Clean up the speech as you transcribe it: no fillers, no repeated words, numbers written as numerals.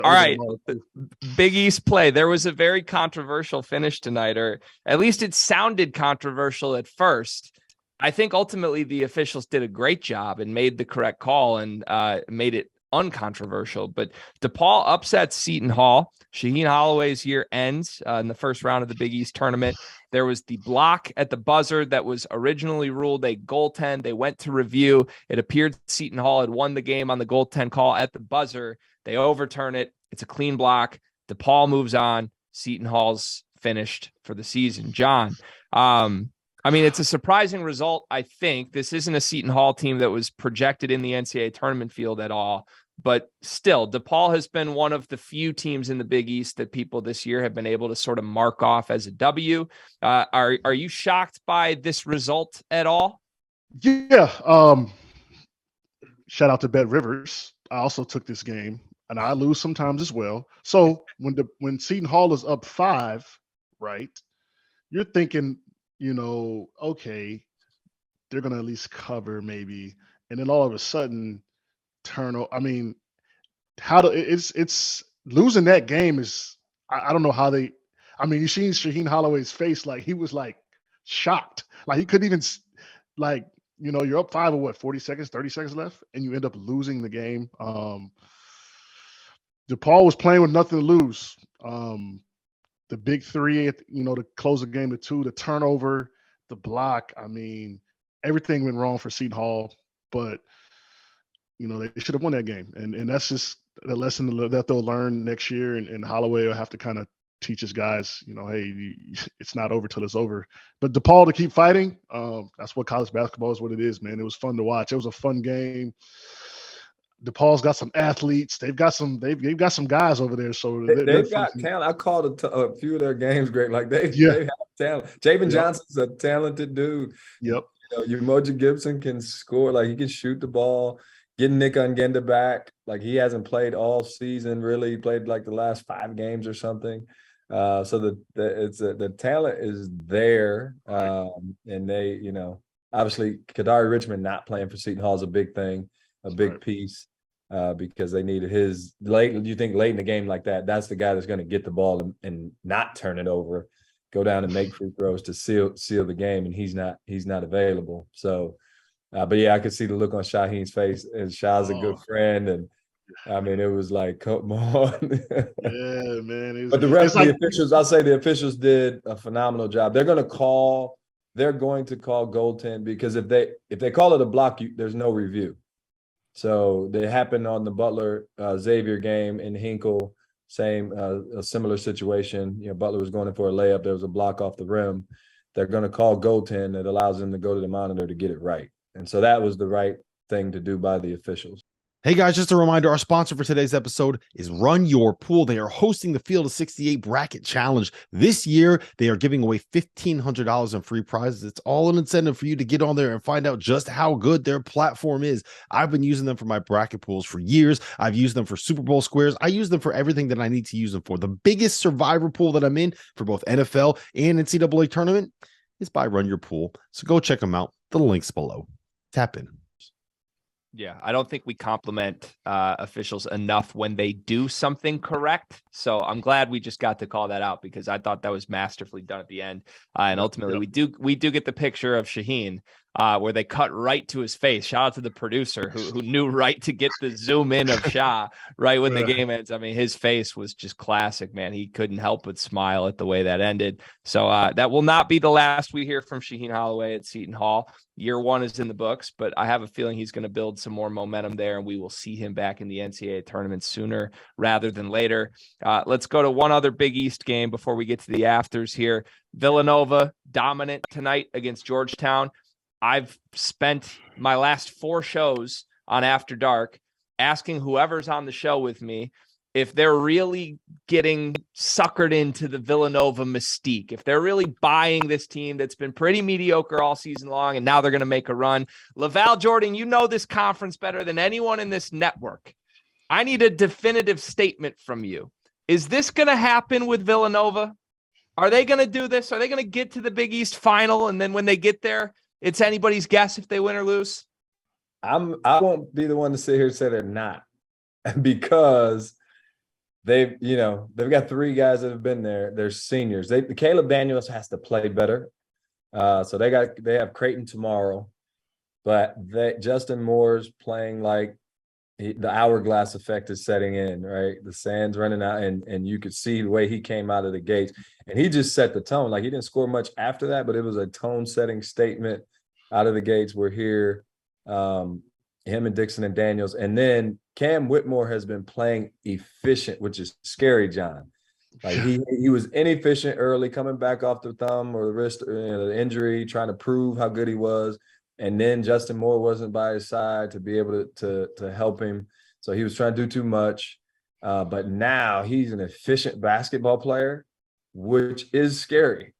All right. Big East play. There was a very controversial finish tonight, or at least it sounded controversial at first. I think ultimately the officials did a great job and made the correct call and made it uncontroversial. But DePaul upsets Seton Hall. Shaheen Holloway's year ends in the first round of the Big East tournament. There was the block at the buzzer that was originally ruled a goaltend. They went to review. It appeared Seton Hall had won the game on the goaltend call at the buzzer. They overturn it. It's a clean block. DePaul moves on. Seton Hall's finished for the season. John, it's a surprising result, I think. This isn't a Seton Hall team that was projected in the NCAA tournament field at all. But still, DePaul has been one of the few teams in the Big East that people this year have been able to sort of mark off as a W. Are you shocked by this result at all? Yeah. Shout out to Bet Rivers. I also took this game, and I lose sometimes as well. So when Seton Hall is up 5, right, you're thinking, okay, they're going to at least cover maybe. And then all of a sudden, turnover. It's losing that game is, I don't know how they, you see Shaheen Holloway's face, like he was like shocked. Like he couldn't even, like, you're up 5 or 40 seconds, 30 seconds left, and you end up losing the game. DePaul was playing with nothing to lose. The big 3, to close the game to 2, the turnover, the block. Everything went wrong for Seton Hall, but they should have won that game. And that's just the lesson that they'll learn next year. And Holloway will have to kind of teach his guys, hey, it's not over till it's over. But DePaul to keep fighting, that's what college basketball is, what it is, man. It was fun to watch. It was a fun game. DePaul's got some athletes. They've got some guys over there. So they've got talent. I called a few of their games great. Like they have talent. Javen Johnson's a talented dude. Yep. Umoja Gibson can score. Like he can shoot the ball. Getting Nick Ungenda back, like he hasn't played all season. Really, he played like the last 5 games or something. So the talent is there, and they, obviously Kadari Richmond not playing for Seton Hall is a big thing, a big piece, because they needed his late. You think late in the game like that, that's the guy that's going to get the ball and not turn it over, go down and make free throws to seal the game, and he's not available. So. But yeah, I could see the look on Shaheen's face, and Shah's a good friend, and it was like, come on. Yeah, man. But the rest of the officials, I'll say the officials did a phenomenal job. They're going to call goaltend, because if they call it a block, there's no review. So they happened on the Butler Xavier game in Hinkle, a similar situation. Butler was going in for a layup. There was a block off the rim. They're going to call goaltend that allows them to go to the monitor to get it right. And so that was the right thing to do by the officials. Hey guys, just a reminder, our sponsor for today's episode is Run Your Pool. They are hosting the Field of 68 Bracket Challenge. This year, they are giving away $1,500 in free prizes. It's all an incentive for you to get on there and find out just how good their platform is. I've been using them for my bracket pools for years. I've used them for Super Bowl squares. I use them for everything that I need to use them for. The biggest survivor pool that I'm in for both NFL and NCAA tournament is by Run Your Pool. So go check them out. The link's below. Tap in. Yeah, I don't think we compliment officials enough when they do something correct. So I'm glad we just got to call that out, because I thought that was masterfully done at the end. And ultimately, we do get the picture of Shaheen where they cut right to his face. Shout out to the producer who knew right to get the zoom in of Shah right when the game ends. His face was just classic, man. He couldn't help but smile at the way that ended. So that will not be the last we hear from Shaheen Holloway at Seton Hall. Year 1 is in the books, but I have a feeling he's going to build some more momentum there, and we will see him back in the NCAA tournament sooner rather than later. Let's go to one other Big East game before we get to the afters here. Villanova dominant tonight against Georgetown. I've spent my last 4 shows on After Dark asking whoever's on the show with me if they're really getting suckered into the Villanova mystique, if they're really buying this team that's been pretty mediocre all season long, and now they're going to make a run. LaValle Jordan, you know this conference better than anyone in this network. I need a definitive statement from you. Is this going to happen with Villanova? Are they going to do this? Are they going to get to the Big East final, and then when they get there, it's anybody's guess if they win or lose? I won't be the one to sit here and say they're not, because they've got 3 guys that have been there. They're seniors. Caleb Daniels has to play better. So they have Creighton tomorrow, but Justin Moore's playing like the hourglass effect is setting in, right? The sand's running out, and you could see the way he came out of the gates, and he just set the tone. Like, he didn't score much after that, but it was a tone-setting statement out of the gates. We're here, him and Dixon and Daniels, and then Cam Whitmore has been playing efficient, which is scary, John. Like, he was inefficient early, coming back off the thumb or the wrist, the injury, trying to prove how good he was. And then Justin Moore wasn't by his side to be able to help him. So he was trying to do too much. But now he's an efficient basketball player, which is scary.